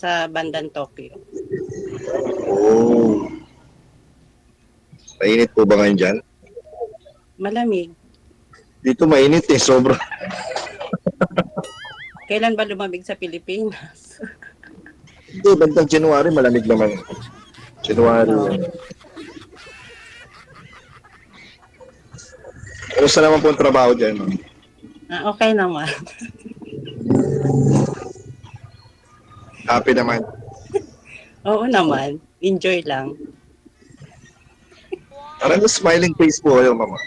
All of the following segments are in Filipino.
sa bandang Tokyo. Oh. Mainit po ba ngayon dyan? Malamig. Dito mainit eh, sobra. Kailan ba lumamig sa Pilipinas? Hindi, bandang January, malamig naman. January. Oh. Kamusta naman po ang trabaho dyan? Okay naman. Happy naman. Oo naman. Enjoy lang. Parang smiling face po kayo, mama.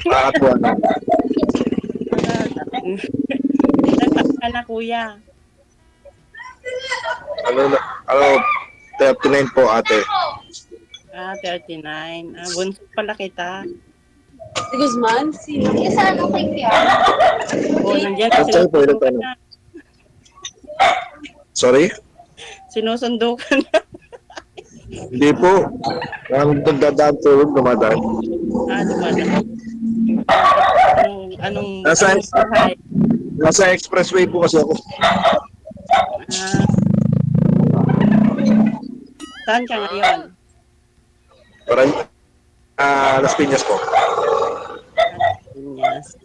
Nakakatuwa na. Ilan taon ka na, kuya? Ano, 39 po ate. 39. Bunso pala kita. Si Guzman? Sino? Isa ano kay Kia? Nandiyan. Ilan tayo po, ilan Sinusundo ka tayo? na. Sorry? Sinusundo ka na. Hindi po. Ang nagdadaan po yung dumadaan. Dumadaan. Anong Nasa, bahay? nasa expressway po kasi ako. Ah, saan ka ngayon? Parang, Las Piñas po. Yes.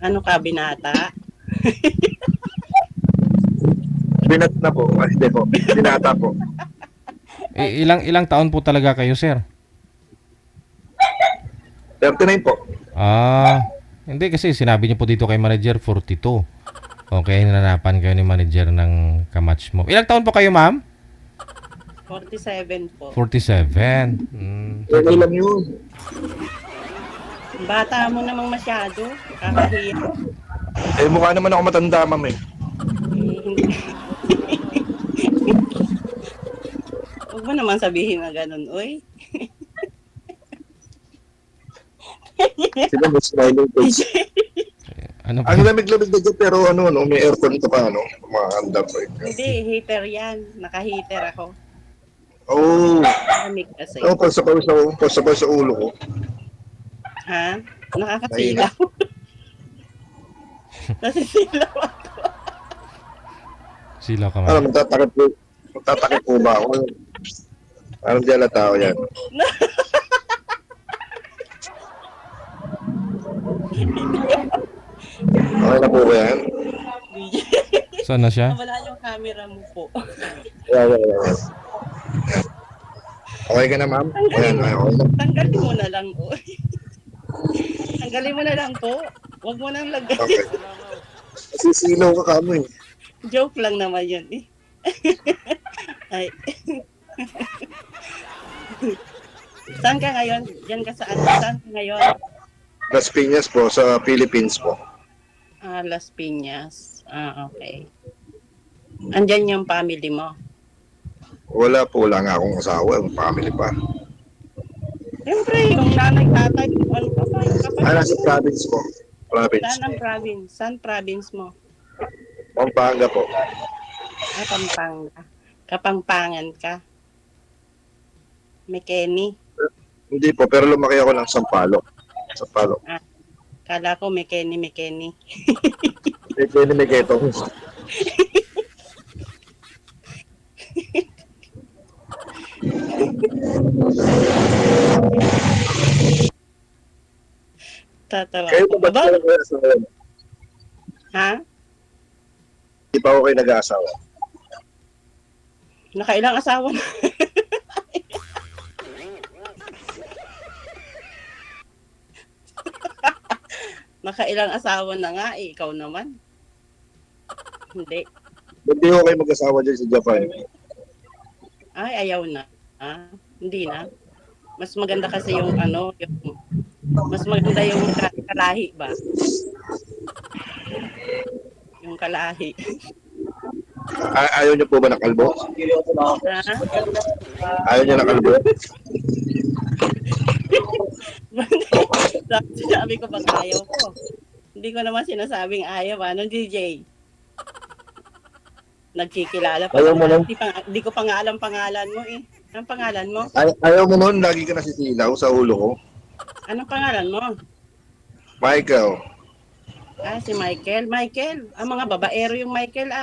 Ano ka, binata? Binat na po. Hindi po. Binata po. Ilang taon po talaga kayo, sir? 39 po. Hindi kasi sinabi niyo po dito kay manager 42. Okay, nananapan kayo ni manager ng kamatch mo. Ilang taon po kayo, ma'am? 47 po. 47. Okay lang yun. Bata mo namang masyado. Kakahiya. Eh, mukha naman ako matanda, ma'am eh. Hindi. Huwag mo naman sabihin na ganun, uy. Sino mo smiling face? Ano po? Ang lamig-lamig na dyan, pero may aircon ka pa, Makakanda pa eh. Hindi, heater yan. Naka-heater ako. Oh. Malamig kasi. Pasapay sa ulo ko. Ha? Nakakasilaw. Nasisilaw ako. Silaw ka, Ano, ma'am. magtatakip po ba ako? Anong di alata ako yan? Okay na po ba yan? Saan na siya? Wala yung camera mo po. Yeah. Okay ka na, ma'am? Ayan, okay na. Tanggalin mo na lang, uy. Tanggalin mo na lang po. Huwag mo nang lagay. Okay. Sisilaw ka kamo eh. Joke lang naman yun eh. Ay. Saan ka ngayon? Diyan ka saan? Saan ka ngayon? Las Piñas po, sa Philippines po. Las Piñas. Okay. Andyan yung family mo. Wala po, wala nga akong asawa, yung family pa. Siyempre, yung nanay, tatay, ano pa ba? Yung kapatid. Nasa province po. Province. Saan ang province? Saan province mo? Pampanga po. Pampanga. Kapampangan ka. Mekeni. Hindi po, pero lumaki ako ng Sampaloc. Sampaloc. Kala ko Mekeni. Pwede may keto. Tatawa Kayo ko. ba Aba, kayo asawa? ha? Di pa ako kayo nag-aasawa? Nakailang asawa na. Nakailang asawa na nga eh. Ikaw naman. Hindi. Hindi ko kayo mag-asawa dyan sa Japan. Ay, ayaw na. Hindi na. Mas maganda kasi yung mas maganda yung kalahi ba? Yung kalahi. Ayaw niyo po ba ng kalbo? Ha? Ayaw niyo ng kalbo? Sabi ko bang ayaw ko. Hindi ko naman sinasabing ayaw. DJ? Nagkikilala pa. Ayaw mo lang? Hindi ko pa nga alam pangalan mo eh. Anong pangalan mo? Ayaw mo noon, lagi ka nasisilaw sa ulo ko. Anong pangalan mo? Michael. Si Michael. Michael. Ang mga babaero yung Michael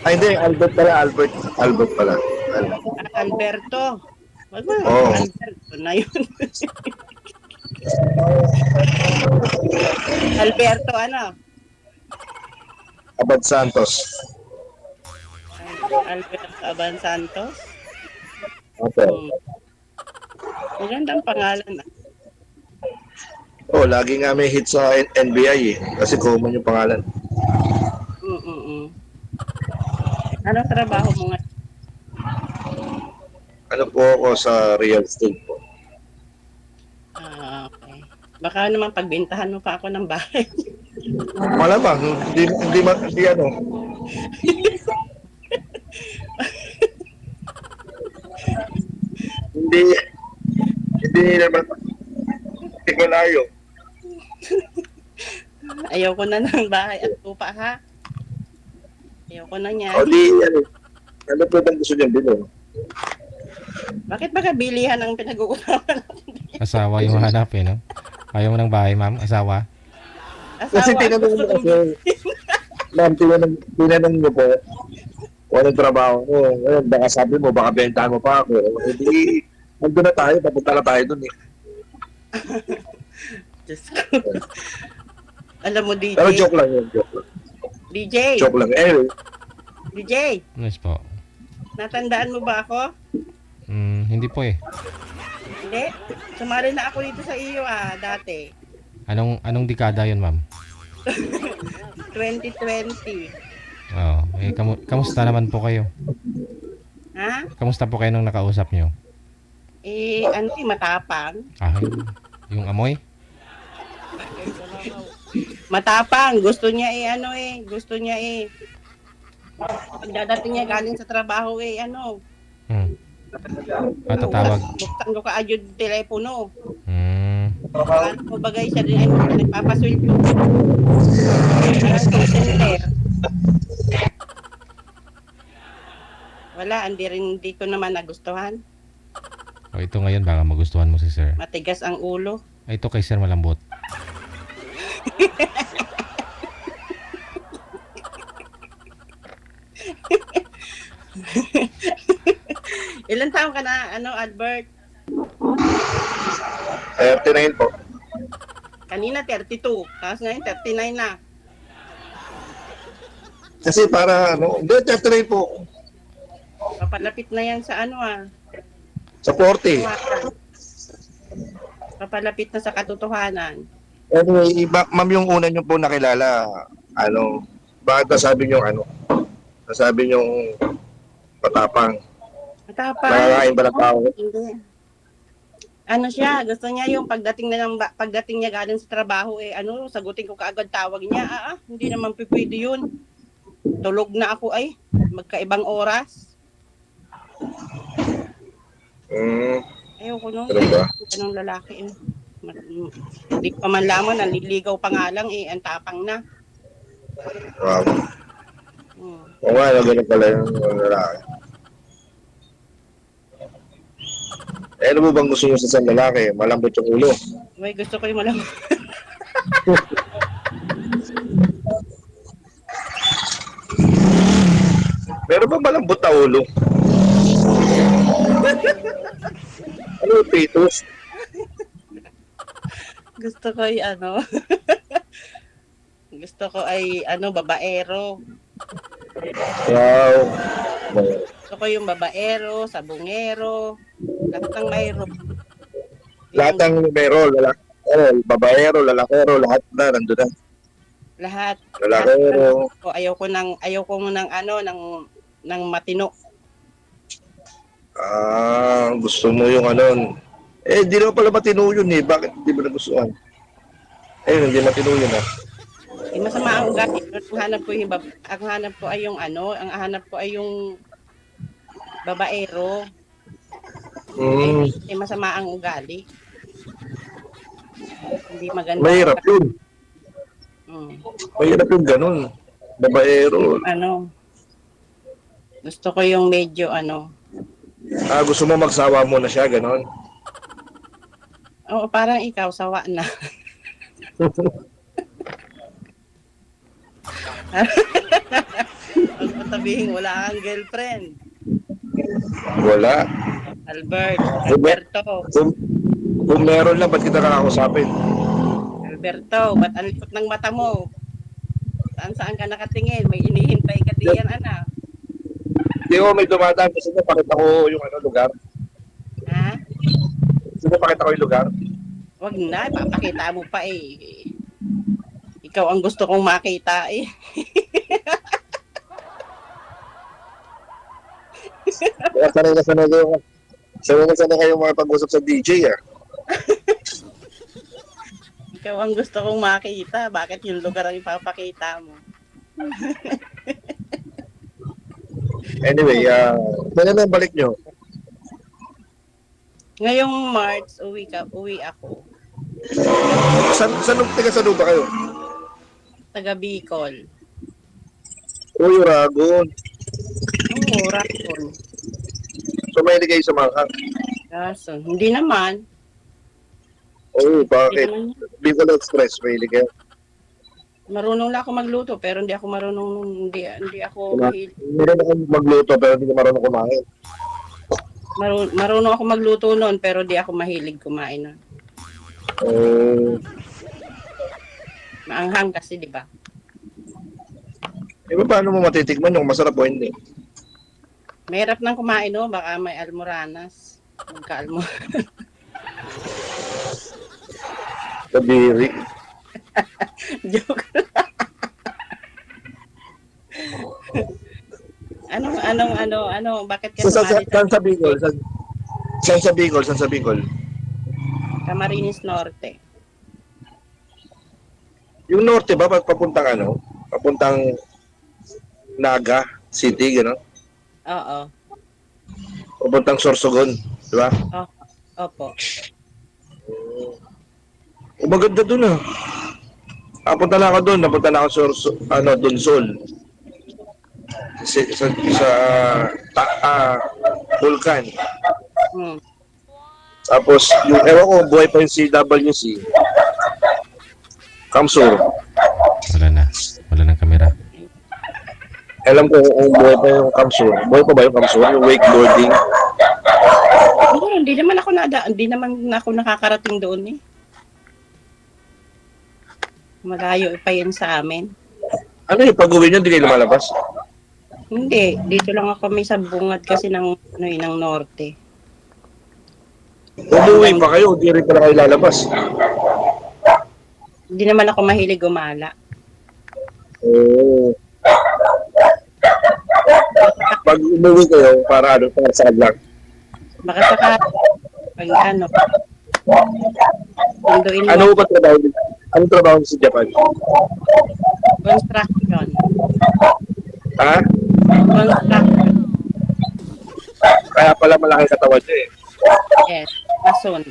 Ay, hindi. Albert pala. Albert. Albert pala. Alberto. Wag mo. Oo. Alberto na yun. Alberto Abad Santos. Alberto Aban Santos. Okay. Magandang pangalan Oh, lagi nga may hit sa NBI eh. Kasi common yung pangalan. Ano trabaho mo nga? Ano po ako sa real estate po. Okay. Baka naman pagbintahan mo pa ako ng bahay. Malamang, hindi ano. hindi naman tikalayo. Ayaw ko na ng bahay at lupa ha. Ayaw ko na niya. O di, ano po bang gusto niyan bilhin? Bakit ba kabilihan ang pinag-uusapan natin? Asawa yung hanap eh, no? Ayaw mo ng bahay, ma'am? Asawa? Kasi tinanong mo kasi, ma'am, tinanong mo po, kung anong trabaho mo. Ngayon, baka sabi mo, baka bentahan mo pa ako. Hindi, nandun na tayo, papunta na tayo dun eh. Diyos ko. Alam mo, DJ. Pero joke lang yun, joke lang. DJ. Joke lang. Anyway, DJ. Yes po. Natandaan mo ba ako? Hindi po eh. Hindi. Sumali na ako dito sa iyo dati. Anong dekada yun, ma'am? 2020. Oo. Kamusta naman po kayo? Ha? Kamusta po kayo nung nakausap nyo? Matapang. Yung amoy? Matapang. Gusto niya Gusto niya pagdadating niya galing sa trabaho Tatawag. buksan ko ka adyod telepono. Ko bagay siya din ay nagpapasweldo. Center. Wala, hindi ko naman nagustuhan. O ito ngayon, baka magustuhan mo si sir. Matigas ang ulo. Ito kay sir malambot. Ilan taon ka na, Albert? 39 po. Kanina 32, tapos ngayon 39 na. Kasi para, hindi, 39 po. Papalapit na yan sa Sa 40. Papalapit na sa katotohanan. Anyway, ma'am, yung una nyo po nakilala, bakit nasabi nyo, nasabi nyo matapang? Matapang. Nakakain ba ng tao? Hindi. Siya, gusto niya yung pagdating niya galing sa trabaho, sagutin ko kaagad tawag niya. Hindi naman pwede yun. Tulog na ako magkaibang oras. Ayoko nun. Ano ba? Ganong lalaki Hindi pa man lamang, naliligaw pa nga lang ang tapang na. Wow. Oo nga, ganun pala yung lalaki. Ano mo bang gusto nyo sa isang lalaki? Malambot yung ulo. Uy, gusto ko yung malamang. Meron ba malambot na ulo? Ano yung pitos? Gusto ko gusto ko ay babaero. Wow. Gusto ko yung babaero, sabungero, lahat ng mayroon. Lahat ng numero, babaero, lalakero, lahat na, nandun na. Lahat. Lalakero. Ayaw ko ng matino. Gusto mo yung di naman pala matino yun eh. Bakit hindi mo nagustuhan? Hindi matino yun Masama ang ugali. Ang hanap ko ay yung babaero. Masama ang ugali. Hindi maganda. Mahirap yun. Mahirap yung ganun. Babaero. Gusto ko yung medyo Gusto mo magsawa muna siya, ganun. Oo, parang ikaw, sawa na. Huwag mo sabihin, wala kang girlfriend. Wala. Alberto, Kung meron lang, ba't kita kakausapin? ba't ang likot ng mata mo? Saan ka nakatingin? May inihintay ka diyan, anak. Hindi ko may dumadaan kasi pakita ko yung lugar. Ha? Sige, pakita ko yung lugar. Wag na, papakita mo pa eh. Ikaw ang gusto kong makita eh. Kaya sanay kayo mga pag-usap sa DJ Ikaw ang gusto kong makita. Bakit yung lugar ang ipapakita mo? Anyway, kailan na balik nyo? Ngayong March, uwi ako. Saan taga-saan ba kayo? Taga Bicol. Uy, Ragon. Oo, Rakon. So may kayo sa mga Kaso, hindi naman. Oh, bakit? Hindi naman. Bicol Express, may kayo. Marunong na ako magluto, pero hindi ako mahilig. Meron akong magluto, pero hindi ko marunong kumain. Marunong ako magluto noon, pero di ako mahilig kumain nun. Oh. Maanghang kasi, di ba? Paano mo matitikman yung masarap o hindi? Mahirap nang kumain, no? Baka may almoranas. Magka-almoranas. Kadiri. Joke. Bakit ka sumali Saan sa Bicol? Saan sa Bicol? Camarines Norte? Yung norte ba, papuntang papuntang Naga City, gano'n? Oo. Papuntang Sorsogon, di ba? Opo. Maganda dun Napunta na ako doon, napunta na ako sa Dunsol. Sa Vulcan. Hmm. Tapos, ewan ko, buhay pa yung CWC. Kamsur. Wala nang kamera. Alam ko kung buhay pa yung Kamsur. Buhay pa ba yung Kamsur? Yung wakeboarding? Hindi naman ako nakakarating doon eh. Malayo pa yun sa amin. Ano yung pag-uwi nyo, hindi kayo lumalabas? Hindi, dito lang ako may sabungad kasi ng norte. Umuwi pa kayo, hindi rin pala kayo lalabas. Hindi naman ako mahilig gumala. Oo. Pag umuwi kayo, para saan lang? Baka saka, pinduin mo, Ano ba trabaho niyo? Anong trabaho niyo sa Japan? construction. Ha? Construction, Kaya pala malaki katawan niyo yes. Mason.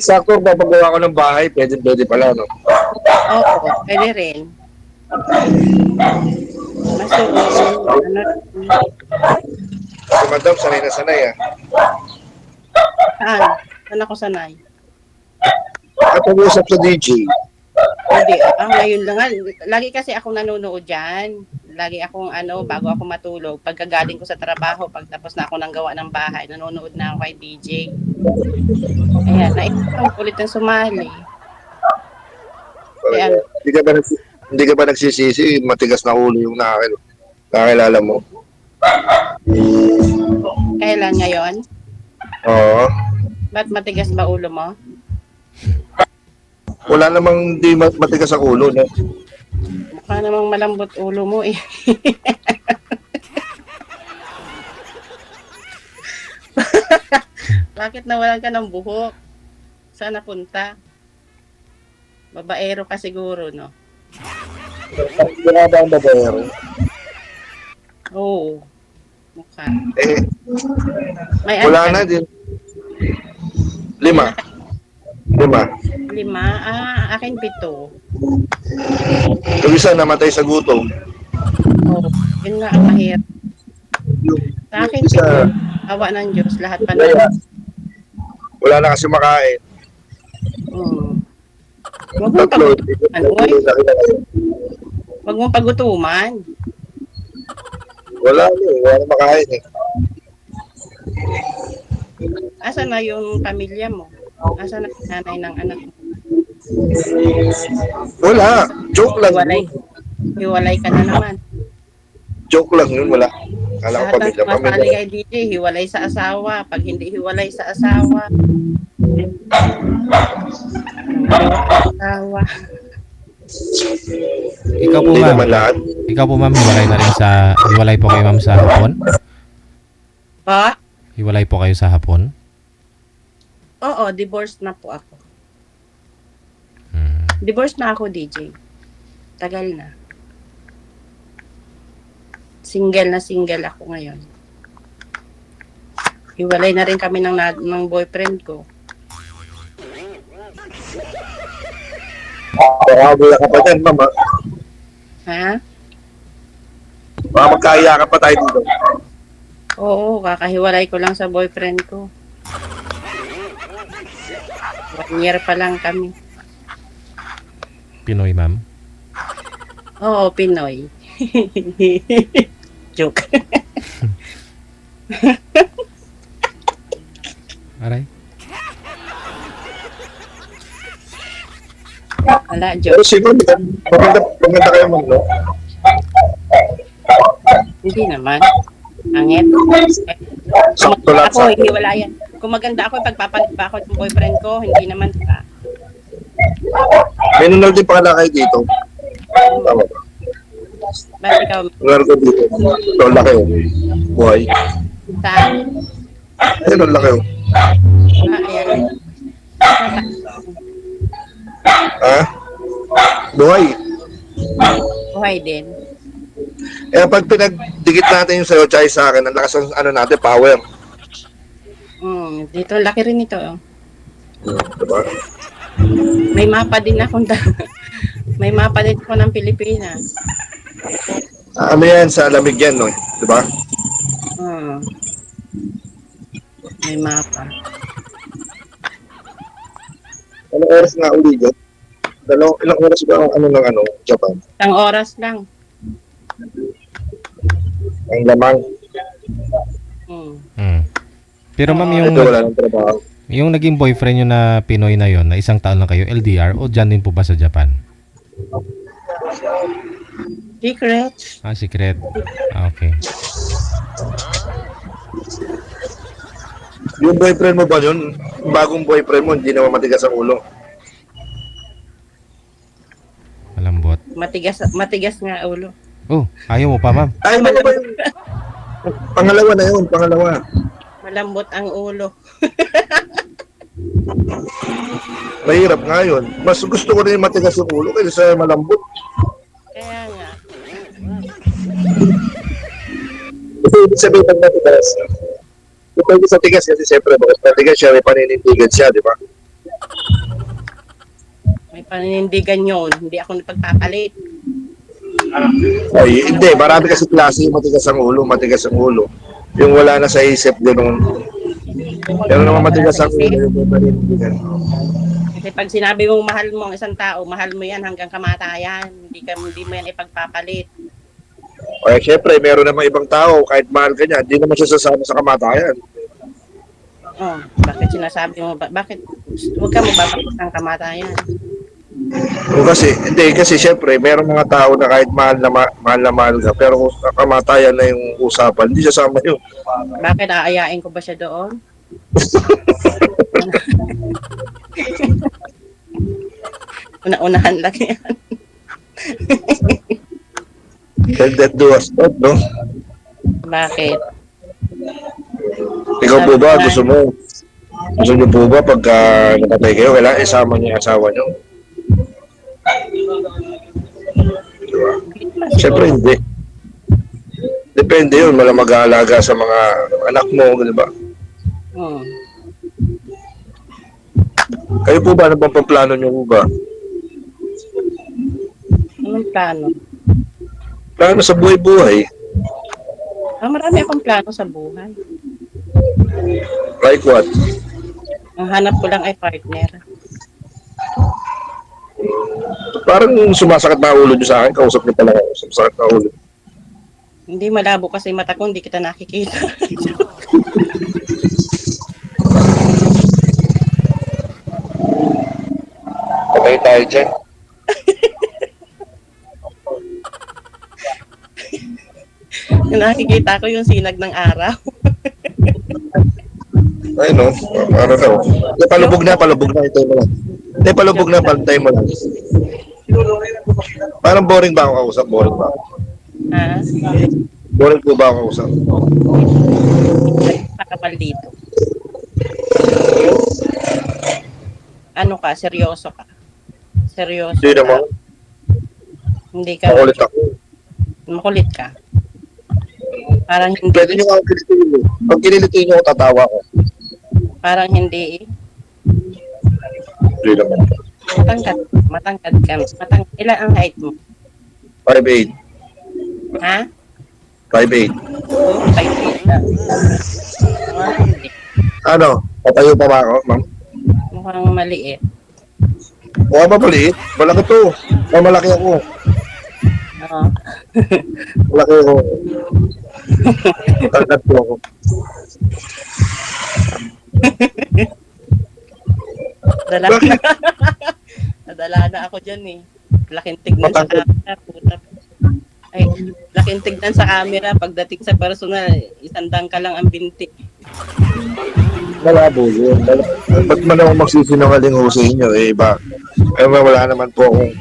Sakto, papagawa ko ng bahay, pwede pala, no? Oo, pwede rin. Mason, Si Madam, sanay na sanay, saan? Saan ako sanay? At pag-uusap sa DJ, Hindi, ngayon lang. Lagi kasi akong nanonood dyan. Lagi akong bago ako matulog. Pagkagaling ko sa trabaho, pagtapos na ako ng gawa ng bahay, nanonood na ako kay DJ. Ayan, naisip ko ulit ng sumali. Kaya, hindi ka ba nagsisisi, matigas na ulo yung nakakilala mo? kailan ngayon? Oo. Ba't matigas ba ulo mo? Wala namang di matigas ang ulo, no? Mukha namang malambot ulo mo eh. Bakit nawalan ka ng buhok? Saan napunta? Babaero ka siguro, no? Wala ba ang babaero? Oo. Mukha. May Wala ka na din. 5. 5. Akin 7. Yung isa namatay sa gutom. Oh, yun nga ang mahirap. Sa akin, Isa, awa ng Diyos, lahat pa kaya, na. wala na kasi makain. Huwag mong Tatlo. pagutuman, uy. Huwag mong pagutuman. Wala na eh. Wala na makain eh. Asa na yung pamilya mo? Asa na yung nanay ng anak mo? Wala. Joke lang Hiwalay. yun. Hiwalay ka na naman. Joke lang yun. Wala. Kala ko Lahat ng pamilya. sumasali Pamilya. kay DJ, hiwalay sa asawa. Pag hindi hiwalay sa asawa, asawa. Ikaw po, Hindi ma'am. naman lahat. Ikaw po, ma'am, hiwalay po kayo, ma'am, sa hapon? Pa? Hiwalay po kayo sa hapon? Oo, divorced na po ako. Hmm. Divorced na ako, DJ. Tagal na. Single ako ngayon. Hiwalay na rin kami ng boyfriend ko. Pakabula ka pa dyan, mama. Ha? Baka magkaya ka pa tayo dito. Oo, kakahiwalay ko lang sa boyfriend ko. 1 year pa lang kami. Pinoy, ma'am? Oo, Pinoy. Joke. Aray? Wala, Pero joke. siguro, maganda kayo ma'am, no? Hindi naman. Angit. Sakto lahat sa Ako, hiwalayan. Kung maganda ako, pagpapalit ba ako ng boyfriend ko, hindi naman. May nunal din pala kayo dito. Tama ba? Ba't ikaw Nunal ko dito. Ito, laki oh. Buhay. saan? Ayun, ang laki oh. Ayan. Ha? Buhay. Buhay din. Eh, pag pinagdikit natin yung sa'yo, tsaka sa akin, ang lakas ng ano natin, power. Dito, laki rin ito. Oh. Diba? May mapa din ako. May mapa din ako ng Pilipinas. Ano yan, sa lamig yan, no? Diba? May mapa. Anong oras nga uli dyan? Ilang oras ba ang Japan? Isang oras lang. Ang lamang. Hmm. Pero ma'am, Ito wala ng trabaho. yung naging boyfriend nyo na Pinoy na yon na isang taon lang kayo, LDR, o dyan din po ba sa Japan? Secret. Ah, secret. Ah, okay. Yung boyfriend mo ba yun? Bagong boyfriend mo, hindi naman matigas ang ulo. Malambot. Matigas nga ulo. Oh, ayaw mo pa, ma'am. Ay, ano ba yun? Pangalawa na yun, pangalawa. Malambot ang ulo. Mahirap nga yun. Mas gusto ko rin yung matigas ang ulo kaysa sa malambot. Kaya nga. Kasi ibig sabihin pag matigas, ito sa tigas kasi siyempre, bakit matigas siya, may paninindigan siya, di ba? May paninindigan yun. Hindi ako napagpapalit. Ay, hindi, marami kasi klase yung matigas ang ulo. Yung wala na sa isip, gano'n. Pero naman matigas ang ulo, yung may paninindigan. Kasi pag sinabi mong mahal mo ang isang tao, mahal mo yan hanggang kamatayan. Hindi mo yan ipagpapalit. Ay, syempre, meron namang ibang tao, kahit mahal ka niya, hindi naman siya sasama sa kamatayan. Oh, bakit sinasabi mo? Bakit? Huwag ka magbabakas ng kamatayan. O kasi syempre, meron mga tao na kahit mahal ka, pero kung kamatayan na yung usapan, hindi siya sama yun. Bakit aayain ko ba siya doon? Una-unahan lang yan. Can that do us not, no? Bakit? Ikaw po ba, gusto niyo po ba pagka nakatay kayo, kailangan isama niyo yung asawa niyo? Diba? Siyempre hindi. Depende yun, malang mag-aalaga sa mga anak mo, di ba? Kayo po ba, ano bang plano niyo po ba? Anong plano? Plano sa buhay-buhay. Marami akong plano sa buhay. Like what? Ang hanap ko lang ay partner. Parang sumasakit na ulo niyo sa akin. Kausap niyo pala ako. Sumasakit na ulo. Hindi malabo kasi mata ko, hindi kita nakikita. Okay tayo dyan. Nakikita ko yung sinag ng araw. Ay, no. Para daw. Hindi, palubog na. Ito mo lang. Hindi, palubog na. Pantay mo lang. Parang boring ba ako kausap? Boring ba ako? Ha? Boring po ba ako kausap? Pakapal dito. Ano ka? Seryoso ka? Seryoso Hindi ka? naman. Hindi ka? Makulit ako. Makulit ka? Parang hindi. Pwede nyo ako kilitihin. Pag kililitin nyo ako, tatawa ko. Parang hindi eh. Hindi naman. Matangkad ka. Ilan ang height mo? 5'8". Ha? 5'8". Oh, 5'8 na. Hindi. Ano? Patayo pa ba ako, ma'am? Mukhang maliit. Mukha ba maliit? Malaki to. Malaki ako. Oo. Malaki ako. Matangkad po ako. Dala Bakit? Nadala na ako dyan eh. Laking tignan sa Matangkad. camera. Puta. Ay, laking tignan sa camera. Pagdating sa personal, isandang ka lang ang binti. Malabo yun. Ba't man ako magsisinungaling ho sa inyo? Eh, ba? Eh, wala naman po akong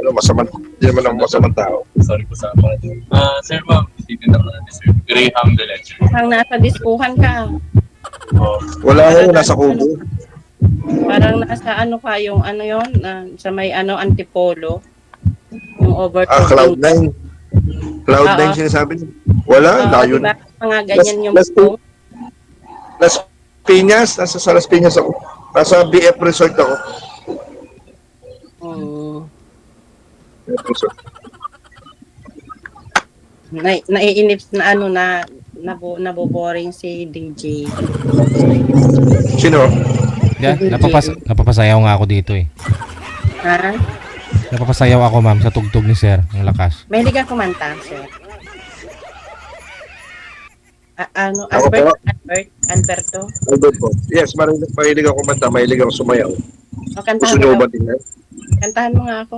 masama. Hindi naman ako masamang tao. Sorry po sa mga. Sir, ma'am, titignan naman natin, sir. Graham de Leche. Mukhang nasa diskuhan ka. Wala ho, nasa kubo. Parang nasa ano ka, yung ano yon sa may ano, antipolo. Yung overtopping. Cloud9. Cloud9 Oo. sinasabi niyo. Wala, layo diba? na. Mga ganyan yung Las Piñas, nasa Las Piñas ako. Nasa BF Resort ako. BF Resort. Naiinip na ano na naboboring si DJ. Sino? Yeah, napapasayaw nga ako dito eh. Ha? Napapasayaw ako, ma'am, sa tugtog ni sir. Ang lakas. Mahilig ka kumanta, sir. Ako po? Alberto. Albert po. Yes, mahilig ako kumanta, mahilig ako sumayaw. O, Gusto nyo ba din yan? kantahan mo nga ako.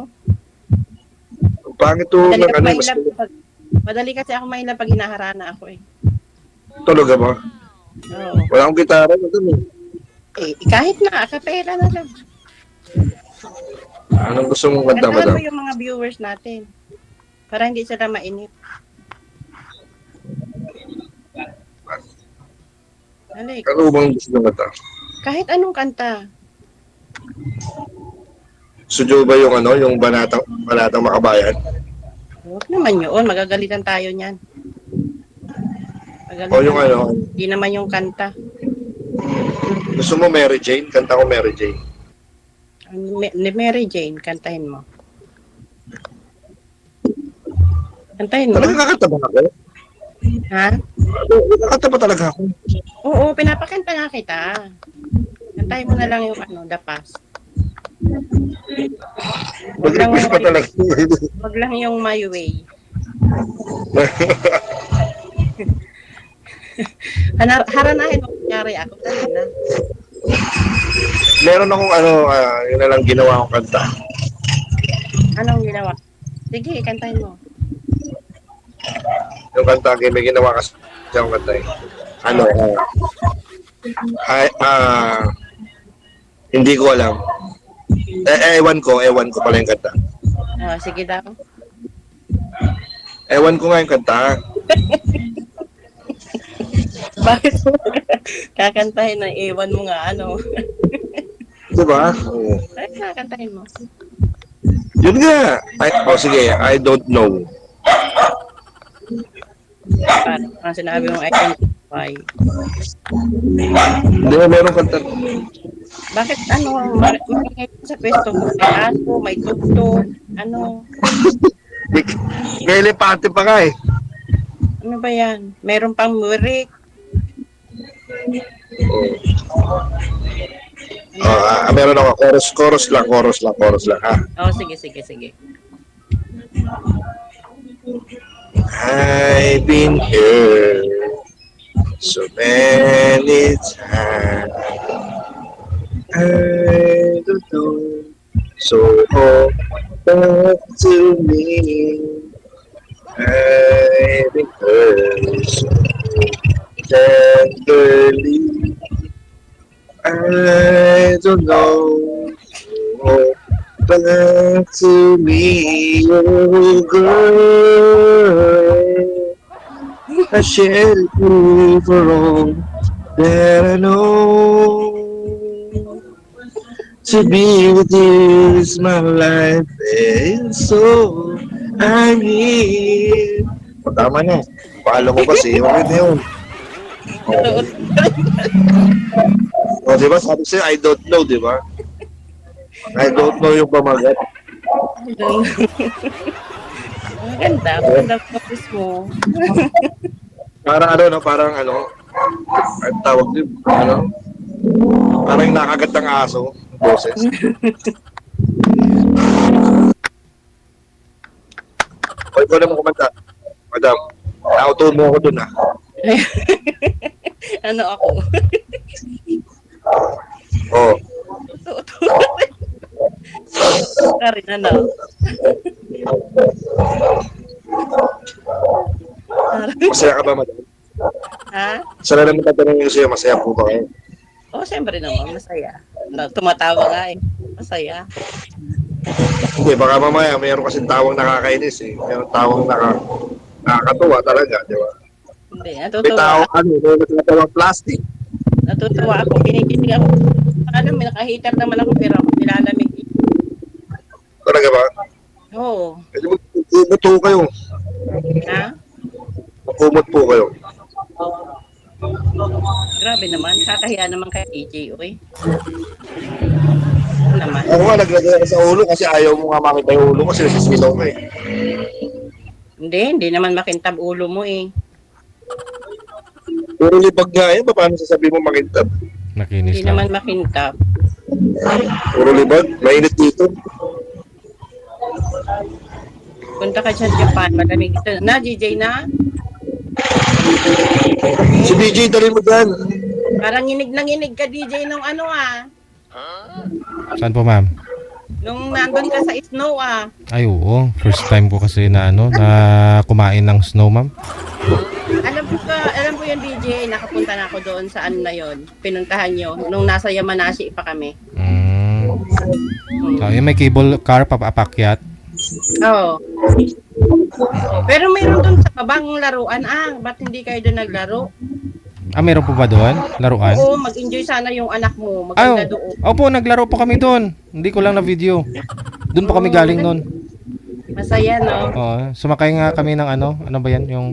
Ang pangit to Madali, ng ako ano, mailap madali kasi ako mailap pag hinaharana ako eh. Talaga ba? Oo. Wala akong gitara. Ano? Kahit na, akapela na lang. Anong gusto mong kanta, Kantahan madam? mo yung mga viewers natin. Para hindi sila mainip. Alik, Ano bang gusto mong kanta? kahit anong kanta. Gusto ba yung ano, yung banatang makabayan? Huwag naman yun, magagalitan tayo niyan. O yung ano, Hindi naman yung kanta. gusto mo Mary Jane? Kanta ko Mary Jane. Ni Mary Jane, kantahin mo. Kantahin mo. Talaga kakanta ba ako? Ha? Kakanta ba talaga ako? Oo, pinapakanta nga kita. Kantahin mo na lang yung ano, The Past. Mag-request pa talaga. Wag lang yung My Way. Haranahin mo kunyari ako. Dali na. Meron akong ano, yun na lang ginawa kong kanta. Anong ginawa? Sige, kantahin mo. Yung kanta, may ginawa kasi akong kanta eh. Ano, hindi ko alam. Ewan ko pala yung kanta. Oh, sige daw. Ewan ko nga yung kanta. Bakit mo kakantahin na ewan mo nga ano? Di ba? Oo. Ay, kakantahin mo. Yun nga. Sige, I don't know. Parang sinabi mo, I don't know why. Hindi mo meron kanta. Bakit ano, maringay sa pwesto mo? May aso, may tugtog, ano, May elepante pa nga eh. Ano ba yan? Meron pang murik. Meron ako. Chorus lang, ha? Oh, sige, sige, sige. I've been here so many times. I don't know. So hold back to me. I've been hurt so tenderly. I don't know. So hold back to me, oh girl. I shed it for all that I know. To be with you is my life, and so I'm here. O, tama na. Paalo mo kasi, okay na yun. O, di ba? Sabi sa'yo, I don't know, di ba? I don't know yung pamagat. Ang ganda. Maganda ang boses mo. Parang ano, no? Parang ano, ang tawag din, ano? Parang yung nakagat ng aso, boses. O, ikaw naman kumanta. Madam, nauto mo ako dun, ah. Ano ako? Oo. Ka rin, ano? Masaya ka ba, madam? Ha? Sana naman tatanungin ko sa'yo, masaya po ba kayo? Oh, siyempre naman, masaya. Tumatawa nga eh. Masaya. Hindi, baka mamaya mayroon kasing tawang nakakainis eh. Mayroon tawang nakakatuwa talaga, di ba? Hindi, May natutuwa. tawang may tawang plastic. Natutuwa ako. Kinikilig ako. Alam, may nakahitar naman ako pero ako nilalamig. Talaga ba? Oo. Pwede magkumot po kayo. Ha? Magkumot po kayo. Grabe naman. Kakahiya naman kay AJ, okay? Ano naman? Ako nga, naglagay ka sa ulo kasi ayaw mo nga makita yung ulo kasi nasisilaw ka eh. Hindi naman makintab ulo mo eh. Puro libag nga eh, paano sasabihin mo makintab? Nakinis Hindi lang. naman makintab. Puro libag, mainit dito. Punta ka sa Japan, malamig dito. Na, DJ na? Si DJ, dali mo dyan. Parang nginig ka, DJ, nung ano ah. Saan po, ma'am? Nung nandun ka sa snow ah. Ay, oo. First time ko kasi na kumain ng snow, ma'am. Alam ko yung DJ, nakapunta na ako doon sa ano na yon. Pinuntahan nyo, nung nasa Yamanashi pa kami. So, yung may cable car papakyat. Oo. Pero mayroon doon sa babang laruan ba't hindi kayo doon naglaro? Meron po ba doon? Laruan? Oo, mag-enjoy sana yung anak mo. Ay, Maganda doon. opo, naglaro po kami doon. Hindi ko lang na video. Doon po kami galing noon. Masaya, no? Oo, sumakay nga kami ng ano ba yan? Yung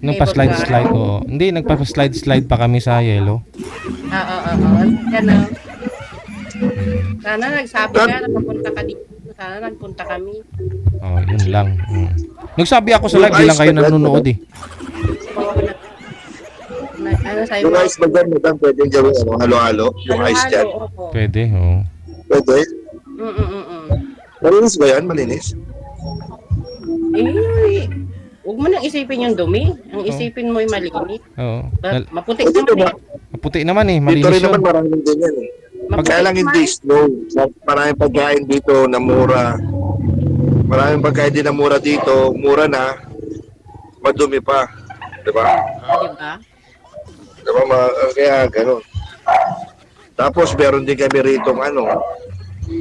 Cable pa-slide. Oo. Hindi, nagpa-slide pa kami sa yellow. Oo. Yan, no? Sana nagsabi ka, nakapunta ka dito. Sana nagpunta kami. Oh, yun lang. Nagsabi ako sa live, di lang kayo nanonood eh. Ano sa'yo? Yung ice bag dyan, madam, pwede gawin ano, halo-halo. Yung ice dyan. Opo. Pwede, oo. Pwede. Mm. Malinis ba yan? Malinis? Huwag mo nang isipin yung dumi. Ang isipin mo yung malinis. Oo. Maputik Pwede naman ba? Maputi naman eh, Dito malinis rin naman yun. maraming ganyan eh. Maputik Kaya lang hindi naman. snow. Maraming pagkain dito na mura. Maraming pagkain din na mura dito. Mura na. Madumi pa. Diba? Diba? Diba? Kaya ganun. Tapos meron din kami rito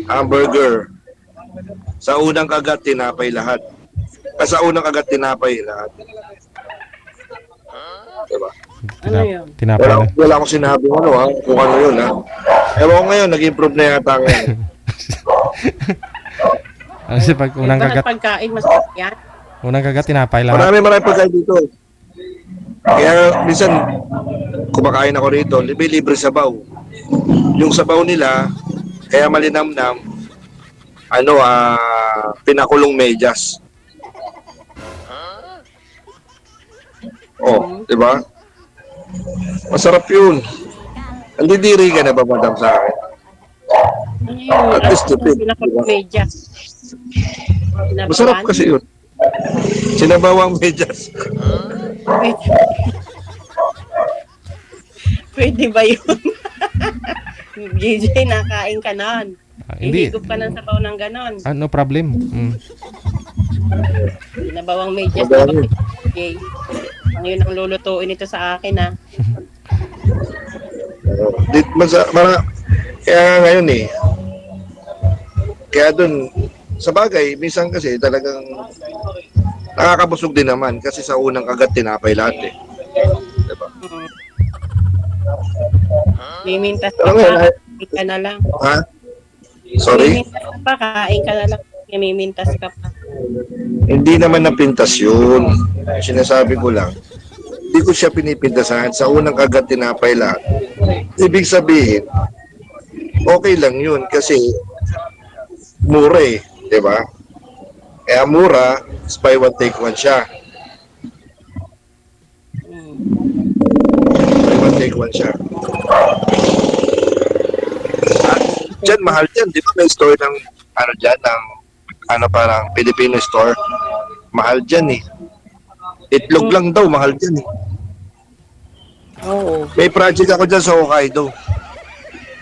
hamburger. Sa unang kagat, tinapay lahat. Sa unang kagat, tinapay lahat. Diba? Ano yun? Tinapay na. Wala akong sinabi kung ano yun Ewan ko ngayon, nag-improve na yata ngayon. Kasi pag unang Bakit kagat, pagkain masarap yan? tinapay lahat. Marami pagkain dito. Kaya minsan, kumakain ako rito, libre sabaw. Yung sabaw nila, kaya malinamnam, pinakulong medyas. Oh, di ba? Masarap yun. Andidiri ka na ba, madam, sa akin? Ano yun? At least tipid, Pinakang diba? medyas. Masarap kasi yun. Sinabawang medyas. Pwede, pwede ba yun? JJ, nakain ka nun. Hindi. Ihigop ka ng sabaw ng ganon. No problem. Binabawang medyas na Madami. JJ. Ang yun ang lulutuin ito sa akin, ha? Kaya ngayon eh. Kaya dun, sa bagay, minsan kasi talagang nakakabusog din naman kasi sa unang kagat tinapay lahat eh. Diba? Mimintas ka Pero pa, ngayon, kain ka na lang. ha? Sorry? Mimintas ka pa, kain ka na lang. Mimintas ka pa. Hindi naman napintas yun. Sinasabi ko lang, hindi ko siya pinipintasan. Sa unang kagat tinapay lahat. Ibig sabihin, okay lang yun kasi mura eh. Diba? Kaya mura, is buy one take one siya. Mm. Buy one take one siya. Diyan, mahal dyan. Di ba may store ng, ano dyan, ng, ano parang Filipino store? Mahal dyan eh. Itlog lang daw, mahal dyan eh. Oo. May project ako dyan sa Hokkaido.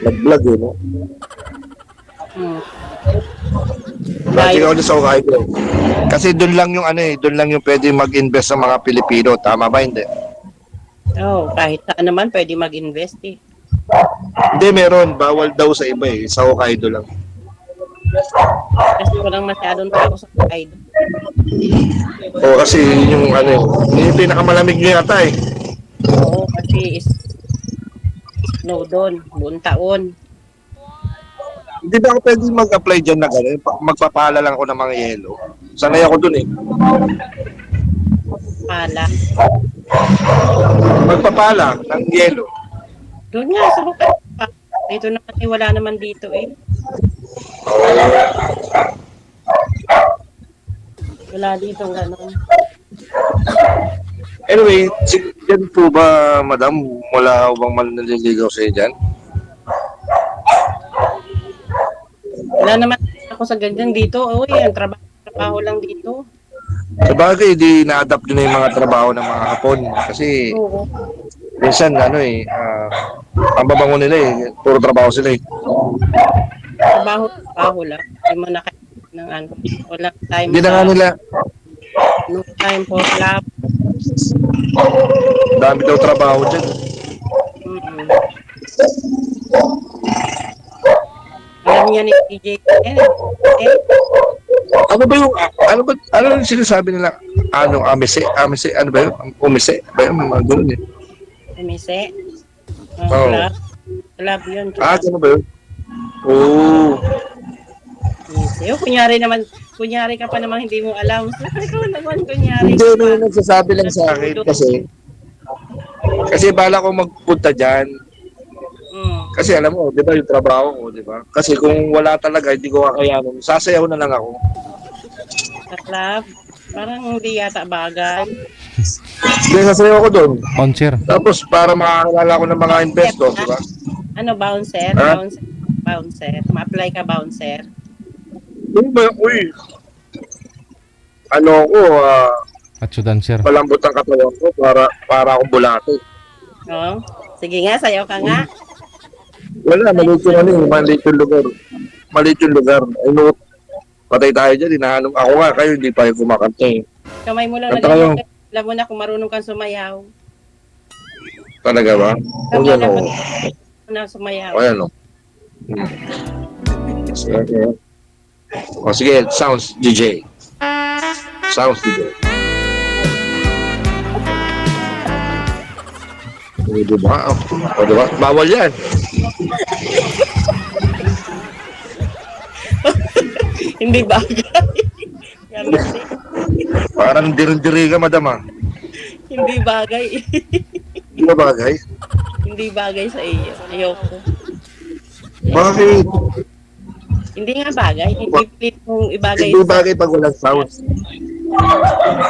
Nag-vlog eh, no? Mm. Project ako dyan sa Hokkaido. Kasi doon lang yung ano eh, doon lang yung pwede mag-invest sa mga Pilipino. Tama ba, hindi? Oo, kahit saan naman pwede mag-invest eh. Hindi, meron. Bawal daw sa iba eh. Sa Hokkaido lang. Kasi walang masyadong tao sa Hokkaido. O kasi yung ano eh, yun yung pinakamalamig nyo yata eh. Oo, kasi snow doon, buong taon. Hindi ba ako pwede mag-apply dyan na gano'n? Magpapala lang ako ng mga yelo. Sanay ako dun eh. Pala. Magpapala ng yelo. Doon nga sa Hokkaido. Dito naman eh, wala naman dito eh. Wala dito gano'n. Anyway, dyan po ba, madam, wala bang manliligaw sa'yo dyan? Wala naman ako sa ganyan dito. Oo, yan. Trabaho lang dito. Sa bagay, di na-adapt din na yung mga trabaho ng mga Hapon. Kasi Oo. minsan, ano eh, ang babango nila eh, puro trabaho sila eh. Trabaho lang. Hindi mo na kailangan ng ano. Walang time Hindi na nga nila, no time for love. dami daw trabaho dyan. Mm-mm. Alam niya ni DJ. Ano yung sinasabi nila? Ano, amise, ano ba yun? Umise, ba yun? Mga ganun eh. Umise. Oo. Love. Love yun. Ano ba yun? Oo. Umise. O, kunyari ka pa naman hindi mo alam. So, ikaw naman, kunyari Hindi, ka may pa. nagsasabi lang sa akin kasi bala ko magpunta dyan. Kasi alam mo, di ba yung trabaho ko, di ba? Kasi kung wala talaga, hindi ko kakayanin. Sasayaw na lang ako. Sa club. Parang hindi yata bagay. Hindi, sasayaw ako doon. Concert. Tapos para makakilala ko ng mga investor, di ba? Ano, bouncer? Ha? Bouncer. Ma-apply ka bouncer. Hindi ba, uy, ano ko, At dancer. malambot ang katawan ko para akong bulate. Oo. Sige nga, sayaw ka nga. Wala, maliit yung ano eh, maliit yung lugar. Maliit yung lugar. Ano, patay tayo dyan, hinahanap. Ako nga, kayo hindi pa yung kumakanta eh. Kamay mo lang Kanta na kayo. alam mo na kung marunong kang sumayaw. Talaga ba? O Kamay yan lang o. mo na sumayaw. O yan o. Sige. O sige, sounds DJ. Sounds DJ. O diba? O diba? Bawal yan. Hindi bagay. Yan kasi. Parang diri-diri ka, madam ah. Hindi bagay. Hindi ba bagay? Hindi bagay sa iyo. Ayoko. Bakit? Hindi nga bagay. Hindi pilit mong ibagay Hindi bagay pag walang sound.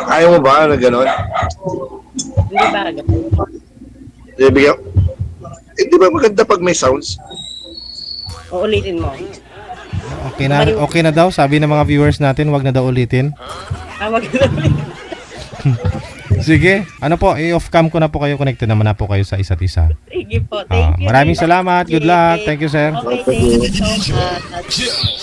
Ayaw mo ba na gano'n? Hindi bagay. Bibigyan. Di ba maganda pag may sounds? Uulitin mo. Okay na daw, sabi ng mga viewers natin, wag na daw ulitin. Wag na ulit. Sige, ano po, i-off cam ko na po kayo, connected naman na po kayo sa isa't isa. Sige po, thank you. Maraming salamat, good luck, thank you sir. Okay, thank you so much.